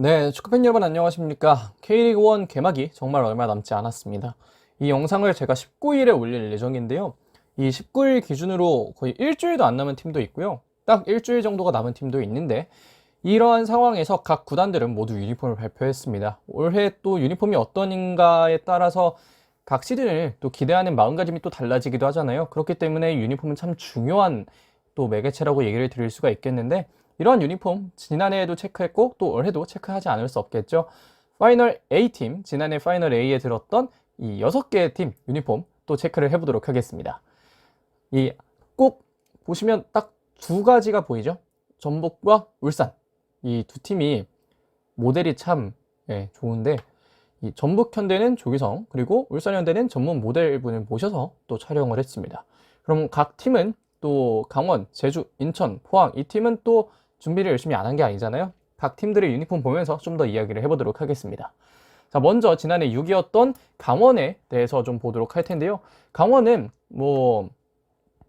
네, 축구팬 여러분 안녕하십니까. K리그1 개막이 정말 얼마 남지 않았습니다. 이 영상을 제가 19일에 올릴 예정인데요. 이 19일 기준으로 거의 일주일도 안 남은 팀도 있고요. 딱 일주일 정도가 남은 팀도 있는데, 이러한 상황에서 각 구단들은 모두 유니폼을 발표했습니다. 올해 또 유니폼이 어떤가에 따라서 각 시즌을 또 기대하는 마음가짐이 또 달라지기도 하잖아요. 그렇기 때문에 유니폼은 참 중요한 또 매개체라고 얘기를 드릴 수가 있겠는데, 이러한 유니폼 지난해에도 체크했고 또 올해도 체크하지 않을 수 없겠죠. 파이널 A팀, 지난해 파이널 A에 들었던 이 6개의 팀 유니폼 또 체크를 해보도록 하겠습니다. 이 꼭 보시면 딱 두 가지가 보이죠. 전북과 울산, 이 두 팀이 모델이 참 좋은데, 이 전북 현대는 조기성, 그리고 울산 현대는 전문 모델분을 모셔서 또 촬영을 했습니다. 그럼 각 팀은 또 강원, 제주, 인천, 포항 이 팀은 또 준비를 열심히 안 한 게 아니잖아요. 각 팀들의 유니폼 보면서 좀 더 이야기를 해보도록 하겠습니다. 자, 먼저 지난해 6위였던 강원에 대해서 좀 보도록 할 텐데요. 강원은 뭐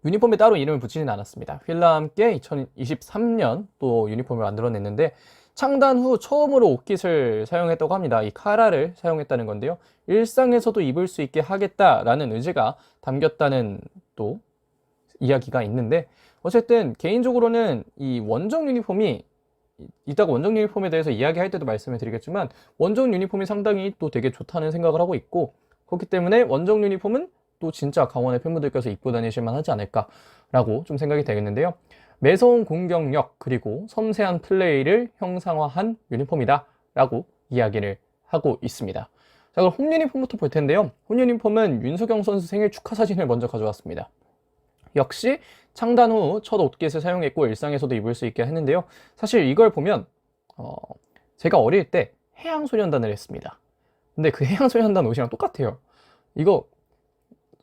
유니폼에 따로 이름을 붙이진 않았습니다. 휠라 함께 2023년 또 유니폼을 만들어냈는데, 창단 후 처음으로 옷깃을 사용했다고 합니다. 이 카라를 사용했다는 건데요. 일상에서도 입을 수 있게 하겠다라는 의지가 담겼다는 또 이야기가 있는데, 어쨌든 개인적으로는 이 원정 유니폼이, 이따가 원정 유니폼에 대해서 이야기할 때도 말씀을 드리겠지만, 원정 유니폼이 상당히 또 되게 좋다는 생각을 하고 있고, 그렇기 때문에 원정 유니폼은 또 진짜 강원의 팬분들께서 입고 다니실 만하지 않을까라고 좀 생각이 되겠는데요. 매서운 공격력 그리고 섬세한 플레이를 형상화한 유니폼이다 라고 이야기를 하고 있습니다. 자, 그럼 홈 유니폼부터 볼 텐데요. 홈 유니폼은 윤석영 선수 생일 축하 사진을 먼저 가져왔습니다. 역시 창단 후 첫 옷깃을 사용했고 일상에서도 입을 수 있게 했는데요. 사실 이걸 보면 제가 어릴 때 해양소년단을 했습니다. 근데 그 해양소년단 옷이랑 똑같아요. 이거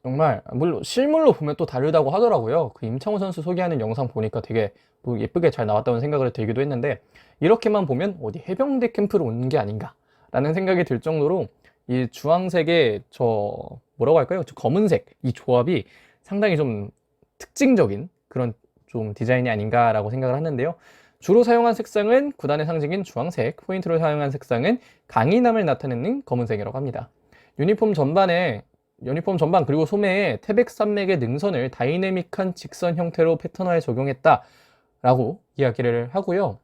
정말 물론 실물로 보면 또 다르다고 하더라고요. 그 임창호 선수 소개하는 영상 보니까 되게 또 예쁘게 잘 나왔다는 생각을 들기도 했는데, 이렇게만 보면 어디 해병대 캠프로 온 게 아닌가 라는 생각이 들 정도로 이 주황색의 저 뭐라고 할까요? 저 검은색 이 조합이 상당히 좀 특징적인 그런 좀 디자인이 아닌가라고 생각을 하는데요. 주로 사용한 색상은 구단의 상징인 주황색, 포인트로 사용한 색상은 강인함을 나타내는 검은색이라고 합니다. 유니폼 전반 그리고 소매에 태백산맥의 능선을 다이내믹한 직선 형태로 패턴화에 적용했다라고 이야기를 하고요.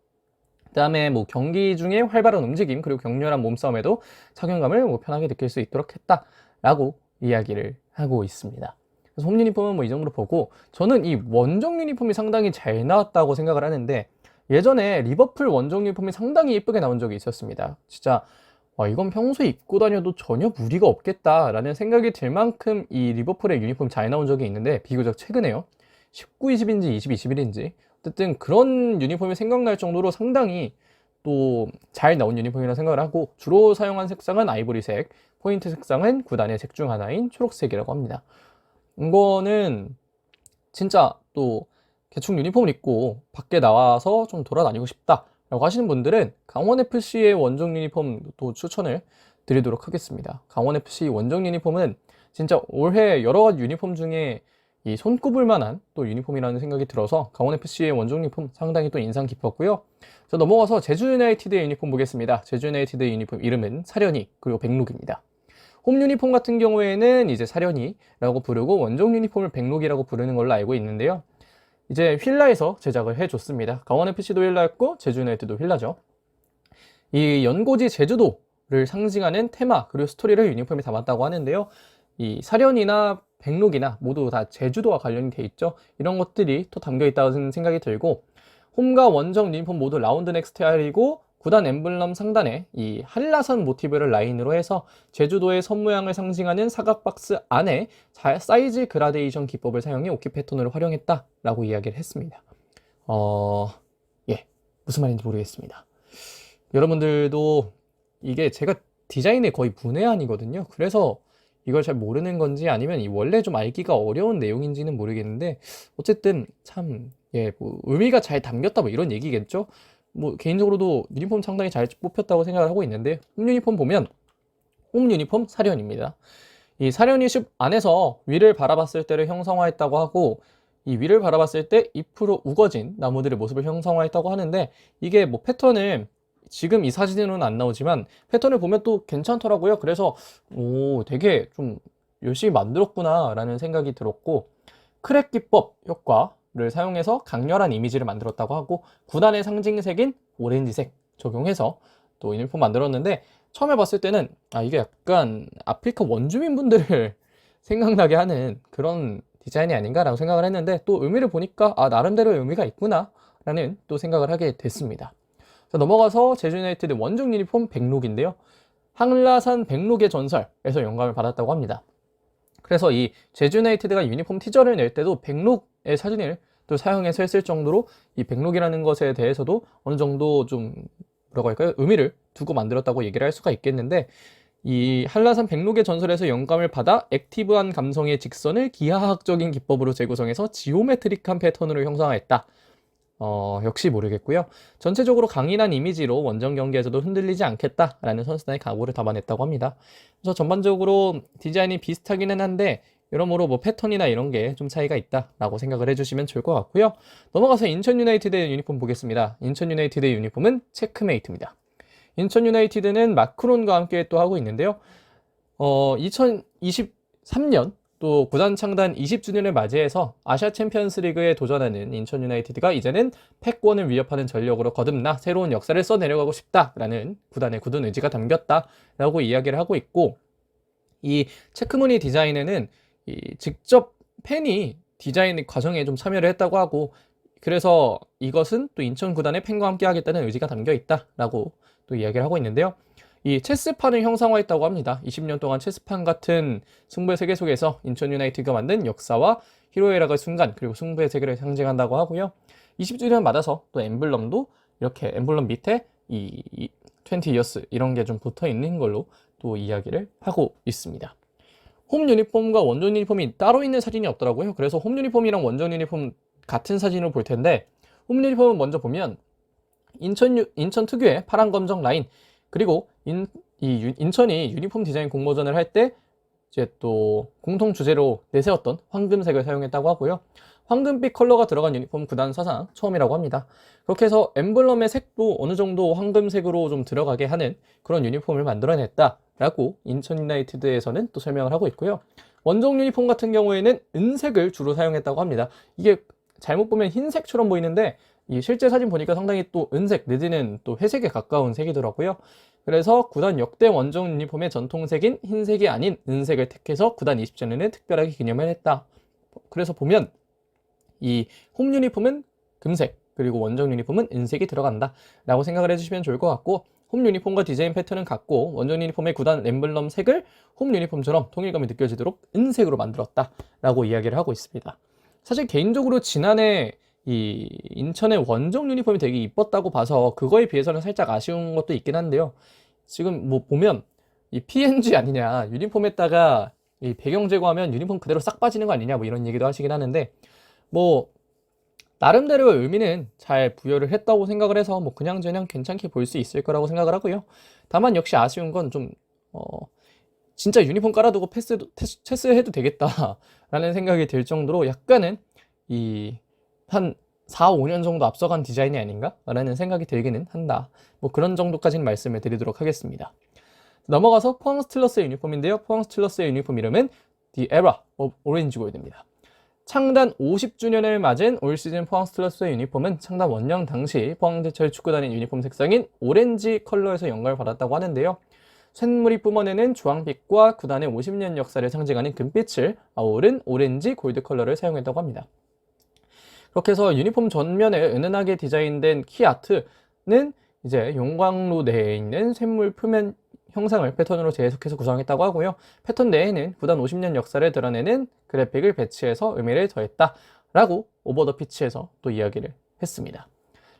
그 다음에 뭐 경기 중에 활발한 움직임 그리고 격렬한 몸싸움에도 착용감을 뭐 편하게 느낄 수 있도록 했다라고 이야기를 하고 있습니다. 그래서 홈 유니폼은 뭐 이 정도로 보고, 저는 이 원정 유니폼이 상당히 잘 나왔다고 생각을 하는데, 예전에 리버풀 원정 유니폼이 상당히 예쁘게 나온 적이 있었습니다. 진짜 이건 평소에 입고 다녀도 전혀 무리가 없겠다라는 생각이 들 만큼 이 리버풀의 유니폼 잘 나온 적이 있는데, 비교적 최근에요. 19, 20인지 20, 21인지 어쨌든 그런 유니폼이 생각날 정도로 상당히 또 잘 나온 유니폼이라고 생각을 하고, 주로 사용한 색상은 아이보리색, 포인트 색상은 구단의 색 중 하나인 초록색이라고 합니다. 이거는 진짜 또 개축 유니폼을 입고 밖에 나와서 좀 돌아다니고 싶다 라고 하시는 분들은 강원FC의 원정 유니폼 또 추천을 드리도록 하겠습니다. 강원FC 원정 유니폼은 진짜 올해 여러 가지 유니폼 중에 이 손꼽을 만한 또 유니폼이라는 생각이 들어서 강원FC의 원정 유니폼 상당히 또 인상 깊었고요. 자, 넘어가서 제주 유나이티드의 유니폼 보겠습니다. 제주 유나이티드의 유니폼 이름은 사련이 그리고 백록입니다. 홈 유니폼 같은 경우에는 이제 사련이라고 부르고, 원정 유니폼을 백록이라고 부르는 걸로 알고 있는데요. 이제 휠라에서 제작을 해줬습니다. 강원FC도 휠라였고 제주 유나이티드도 휠라죠. 이 연고지 제주도를 상징하는 테마 그리고 스토리를 유니폼에 담았다고 하는데요. 이 사련이나 백록이나 모두 다 제주도와 관련이 돼 있죠. 이런 것들이 또 담겨 있다는 생각이 들고, 홈과 원정 유니폼 모두 라운드넥 스타일이고, 구단 엠블럼 상단에 이 한라산 모티브를 라인으로 해서 제주도의 선 모양을 상징하는 사각 박스 안에 사이즈 그라데이션 기법을 사용해 오키 패턴으로 활용했다라고 이야기를 했습니다. 무슨 말인지 모르겠습니다. 여러분들도 이게 제가 디자인의 거의 문외한이거든요. 그래서 이걸 잘 모르는 건지 아니면 이 원래 좀 알기가 어려운 내용인지는 모르겠는데, 어쨌든 참 뭐 의미가 잘 담겼다 뭐 이런 얘기겠죠. 뭐 개인적으로도 유니폼 상당히 잘 뽑혔다고 생각을 하고 있는데, 홈 유니폼 보면 홈 유니폼 사련입니다. 이 사련이 숲 안에서 위를 바라봤을 때를 형상화했다고 하고, 이 위를 바라봤을 때 잎으로 우거진 나무들의 모습을 형상화했다고 하는데, 이게 뭐 패턴을 지금 이 사진으로는 안 나오지만 패턴을 보면 또 괜찮더라고요. 그래서 되게 좀 열심히 만들었구나 라는 생각이 들었고, 크랙 기법 효과를 사용해서 강렬한 이미지를 만들었다고 하고, 구단의 상징색인 오렌지색 적용해서 또 유니폼 만들었는데, 처음에 봤을 때는 이게 약간 아프리카 원주민분들을 생각나게 하는 그런 디자인이 아닌가라고 생각을 했는데, 또 의미를 보니까 나름대로의 의미가 있구나 라는 또 생각을 하게 됐습니다. 자, 넘어가서 제주 유나이티드 원정 유니폼 백록인데요. 한라산 백록의 전설에서 영감을 받았다고 합니다. 그래서 이 제주 유나이티드가 유니폼 티저를 낼 때도 백록의 사진을 또 사용해서 했을 정도로 이 백록이라는 것에 대해서도 어느 정도 좀 뭐라고 할까요? 의미를 두고 만들었다고 얘기를 할 수가 있겠는데, 이 한라산 백록의 전설에서 영감을 받아 액티브한 감성의 직선을 기하학적인 기법으로 재구성해서 지오메트릭한 패턴으로 형상화했다. 역시 모르겠고요. 전체적으로 강인한 이미지로 원정 경기에서도 흔들리지 않겠다라는 선수단의 각오를 담아냈다고 합니다. 그래서 전반적으로 디자인이 비슷하기는 한데 여러모로 뭐 패턴이나 이런 게 좀 차이가 있다라고 생각을 해주시면 좋을 것 같고요. 넘어가서 인천 유나이티드의 유니폼 보겠습니다. 인천 유나이티드의 유니폼은 체크메이트입니다. 인천 유나이티드는 마크론과 함께 또 하고 있는데요. 2023년 또 구단 창단 20주년을 맞이해서 아시아 챔피언스 리그에 도전하는 인천 유나이티드가 이제는 패권을 위협하는 전력으로 거듭나 새로운 역사를 써내려가고 싶다라는 구단의 굳은 의지가 담겼다라고 이야기를 하고 있고, 이 체크무늬 디자인에는 직접 팬이 디자인 과정에 좀 참여를 했다고 하고, 그래서 이것은 또 인천 구단의 팬과 함께 하겠다는 의지가 담겨 있다라고 또 이야기를 하고 있는데요. 이 체스판을 형상화했다고 합니다. 20년 동안 체스판 같은 승부의 세계 속에서 인천 유나이티드가 만든 역사와 히로에락의 순간, 그리고 승부의 세계를 상징한다고 하고요. 20주년 맞아서 또 엠블럼도 이렇게 엠블럼 밑에 이 20 years 이런 게 좀 붙어 있는 걸로 또 이야기를 하고 있습니다. 홈 유니폼과 원정 유니폼이 따로 있는 사진이 없더라고요. 그래서 홈 유니폼이랑 원정 유니폼 같은 사진으로 볼 텐데, 홈 유니폼은 먼저 보면 인천 특유의 파란 검정 라인, 그리고 인천이 유니폼 디자인 공모전을 할 때 이제 또 공통 주제로 내세웠던 황금색을 사용했다고 하고요. 황금빛 컬러가 들어간 유니폼 구단 사상 처음이라고 합니다. 그렇게 해서 엠블럼의 색도 어느 정도 황금색으로 좀 들어가게 하는 그런 유니폼을 만들어냈다라고 인천 유나이티드에서는 또 설명을 하고 있고요. 원정 유니폼 같은 경우에는 은색을 주로 사용했다고 합니다. 이게 잘못 보면 흰색처럼 보이는데 이 실제 사진 보니까 상당히 또 은색 내지는 또 회색에 가까운 색이더라고요. 그래서 구단 역대 원정 유니폼의 전통색인 흰색이 아닌 은색을 택해서 구단 20주년을 특별하게 기념을 했다. 그래서 보면 이 홈 유니폼은 금색, 그리고 원정 유니폼은 은색이 들어간다 라고 생각을 해주시면 좋을 것 같고, 홈 유니폼과 디자인 패턴은 같고 원정 유니폼의 구단 엠블럼 색을 홈 유니폼처럼 통일감이 느껴지도록 은색으로 만들었다 라고 이야기를 하고 있습니다. 사실 개인적으로 지난해 이 인천의 원정 유니폼이 되게 이뻤다고 봐서 그거에 비해서는 살짝 아쉬운 것도 있긴 한데요. 지금 뭐 보면 이 PNG 아니냐, 유니폼에다가 이 배경 제거하면 유니폼 그대로 싹 빠지는 거 아니냐, 뭐 이런 얘기도 하시긴 하는데, 뭐 나름대로의 의미는 잘 부여를 했다고 생각을 해서 뭐 그냥저냥 괜찮게 볼 수 있을 거라고 생각을 하고요. 다만 역시 아쉬운 건 좀 진짜 유니폼 깔아두고 체스해도 되겠다라는 생각이 들 정도로 약간은 한 4, 5년 정도 앞서간 디자인이 아닌가? 라는 생각이 들기는 한다. 뭐 그런 정도까지는 말씀을 드리도록 하겠습니다. 넘어가서 포항 스틸러스의 유니폼인데요. 포항 스틸러스의 유니폼 이름은 The Era of Orange Gold입니다. 창단 50주년을 맞은 올 시즌 포항 스틸러스의 유니폼은 창단 원년 당시 포항제철 축구단의 유니폼 색상인 오렌지 컬러에서 영감을 받았다고 하는데요. 쇳물이 뿜어내는 주황빛과 구단의 50년 역사를 상징하는 금빛을 아우른 오렌지 골드 컬러를 사용했다고 합니다. 그렇게 해서 유니폼 전면에 은은하게 디자인된 키 아트는 이제 용광로 내에 있는 쇳물 표면 형상을 패턴으로 재해석해서 구성했다고 하고요. 패턴 내에는 구단 50년 역사를 드러내는 그래픽을 배치해서 의미를 더했다라고 오버 더 피치에서 또 이야기를 했습니다.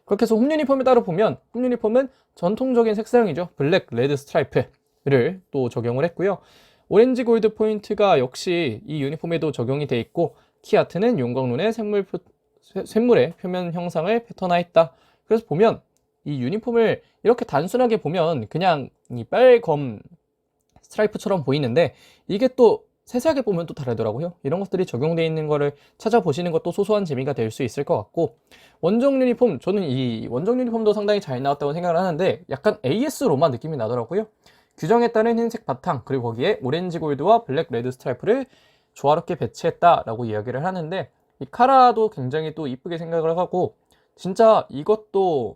그렇게 해서 홈 유니폼을 따로 보면 홈 유니폼은 전통적인 색상이죠. 블랙, 레드 스트라이프를 또 적용을 했고요. 오렌지 골드 포인트가 역시 이 유니폼에도 적용이 돼 있고, 키 아트는 용광로의 쇳물의 표면 형상을 패턴화했다. 그래서 보면 이 유니폼을 이렇게 단순하게 보면 그냥 이 빨검 스트라이프처럼 보이는데, 이게 또 세세하게 보면 또 다르더라고요. 이런 것들이 적용되어 있는 거를 찾아보시는 것도 소소한 재미가 될 수 있을 것 같고, 원정 유니폼, 저는 이 원정 유니폼도 상당히 잘 나왔다고 생각을 하는데 약간 AS 로마 느낌이 나더라고요. 규정에 따른 흰색 바탕, 그리고 거기에 오렌지 골드와 블랙 레드 스트라이프를 조화롭게 배치했다라고 이야기를 하는데, 이 카라도 굉장히 또 이쁘게 생각을 하고, 진짜 이것도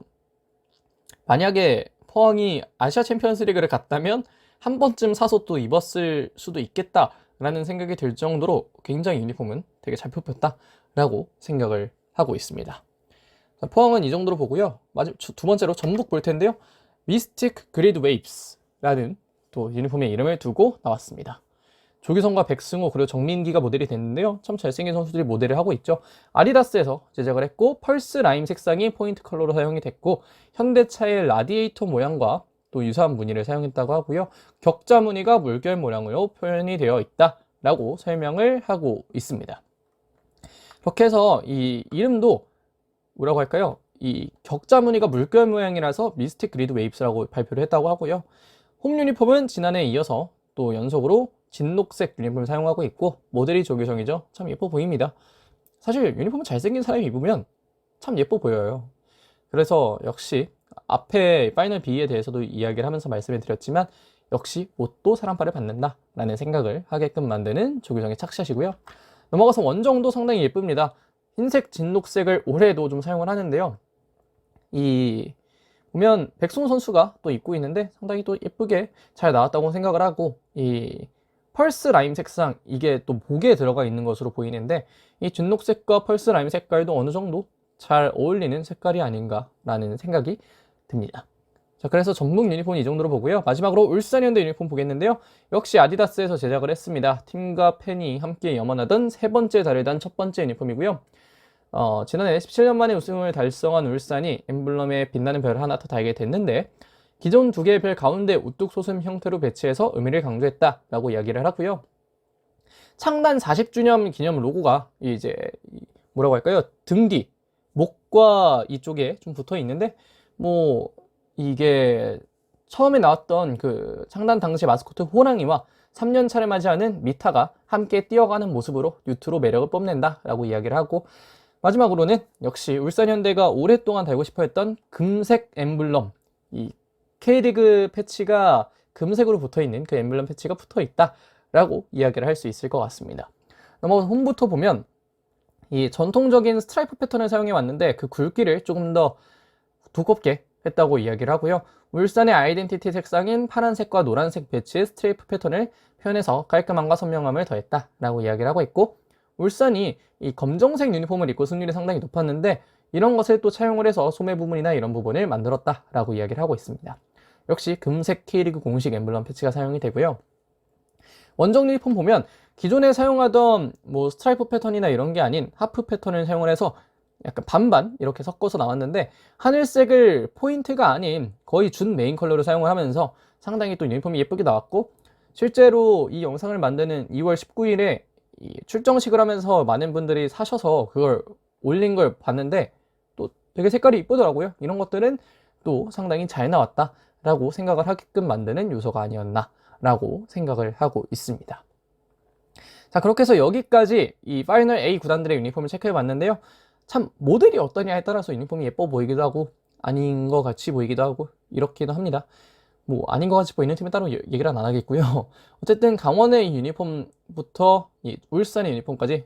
만약에 포항이 아시아 챔피언스 리그를 갔다면 한 번쯤 사서 또 입었을 수도 있겠다라는 생각이 들 정도로 굉장히 유니폼은 되게 잘 뽑혔다라고 생각을 하고 있습니다. 자, 포항은 이 정도로 보고요. 두 번째로 전북 볼 텐데요. 미스틱 그리드 웨이브스라는 또 유니폼의 이름을 두고 나왔습니다. 조규성과 백승호 그리고 정민기가 모델이 됐는데요. 참 잘생긴 선수들이 모델을 하고 있죠. 아디다스에서 제작을 했고 펄스 라임 색상이 포인트 컬러로 사용이 됐고, 현대차의 라디에이터 모양과 또 유사한 무늬를 사용했다고 하고요. 격자 무늬가 물결 모양으로 표현이 되어 있다라고 설명을 하고 있습니다. 그렇게 해서 이 이름도 뭐라고 할까요? 이 격자 무늬가 물결 모양이라서 미스틱 그리드 웨이브스라고 발표를 했다고 하고요. 홈 유니폼은 지난해에 이어서 또 연속으로 진녹색 유니폼을 사용하고 있고, 모델이 조규성이죠. 참 예뻐 보입니다. 사실 유니폼은 잘생긴 사람이 입으면 참 예뻐 보여요. 그래서 역시 앞에 파이널 B에 대해서도 이야기를 하면서 말씀을 드렸지만, 역시 옷도 사랑발을 받는다 라는 생각을 하게끔 만드는 조규성의 착샷이고요. 넘어가서 원정도 상당히 예쁩니다. 흰색 진녹색을 올해도 좀 사용을 하는데요. 이 보면 백승호 선수가 또 입고 있는데 상당히 또 예쁘게 잘 나왔다고 생각을 하고, 이 펄스 라임 색상, 이게 또 목에 들어가 있는 것으로 보이는데, 이 진녹색과 펄스 라임 색깔도 어느 정도 잘 어울리는 색깔이 아닌가라는 생각이 듭니다. 자, 그래서 전북 유니폼은 이 정도로 보고요. 마지막으로 울산현대 유니폼 보겠는데요. 역시 아디다스에서 제작을 했습니다. 팀과 팬이 함께 염원하던 세 번째 달을 단 첫 번째 유니폼이고요. 지난해 17년 만에 우승을 달성한 울산이 엠블럼에 빛나는 별을 하나 더 달게 됐는데, 기존 두 개의 별 가운데 우뚝 솟음 형태로 배치해서 의미를 강조했다라고 이야기를 하고요. 창단 40주년 기념 로고가 이제 뭐라고 할까요? 등 뒤, 목과 이쪽에 좀 붙어 있는데, 뭐 이게 처음에 나왔던 그 창단 당시 마스코트 호랑이와 3년 차를 맞이하는 미타가 함께 뛰어가는 모습으로 뉴트로 매력을 뽐낸다라고 이야기를 하고, 마지막으로는 역시 울산현대가 오랫동안 달고 싶어 했던 금색 엠블럼, 이 K리그 패치가 금색으로 붙어있는 그 엠블럼 패치가 붙어있다라고 이야기를 할 수 있을 것 같습니다. 넘어가서 홈부터 보면 이 전통적인 스트라이프 패턴을 사용해 왔는데, 그 굵기를 조금 더 두껍게 했다고 이야기를 하고요. 울산의 아이덴티티 색상인 파란색과 노란색 배치의 스트라이프 패턴을 표현해서 깔끔함과 선명함을 더했다라고 이야기를 하고 있고, 울산이 이 검정색 유니폼을 입고 승률이 상당히 높았는데, 이런 것을 또 차용을 해서 소매 부분이나 이런 부분을 만들었다라고 이야기를 하고 있습니다. 역시 금색 K리그 공식 엠블럼 패치가 사용이 되고요. 원정 유니폼 보면 기존에 사용하던 뭐 스트라이프 패턴이나 이런 게 아닌 하프 패턴을 사용을 해서 약간 반반 이렇게 섞어서 나왔는데, 하늘색을 포인트가 아닌 거의 준 메인 컬러로 사용을 하면서 상당히 또 유니폼이 예쁘게 나왔고, 실제로 이 영상을 만드는 2월 19일에 출정식을 하면서 많은 분들이 사셔서 그걸 올린 걸 봤는데 또 되게 색깔이 이쁘더라고요. 이런 것들은 또 상당히 잘 나왔다라고 생각을 하게끔 만드는 요소가 아니었나라고 생각을 하고 있습니다. 자, 그렇게 해서 여기까지 이 파이널 A 구단들의 유니폼을 체크해 봤는데요. 참 모델이 어떠냐에 따라서 유니폼이 예뻐 보이기도 하고 아닌 것 같이 보이기도 하고 이렇기도 합니다. 뭐 아닌 것 같이 보이는 팀은 따로 얘기를 안 하겠고요. 어쨌든 강원의 유니폼부터 이 울산의 유니폼까지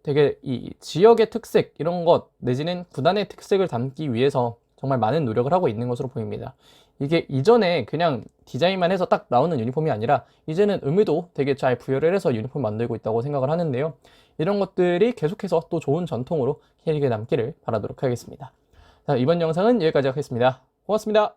되게 이 지역의 특색 이런 것 내지는 구단의 특색을 담기 위해서 정말 많은 노력을 하고 있는 것으로 보입니다. 이게 이전에 그냥 디자인만 해서 딱 나오는 유니폼이 아니라 이제는 의미도 되게 잘 부여를 해서 유니폼 만들고 있다고 생각을 하는데요. 이런 것들이 계속해서 또 좋은 전통으로 K리그에 남기를 바라도록 하겠습니다. 자, 이번 영상은 여기까지 하겠습니다. 고맙습니다.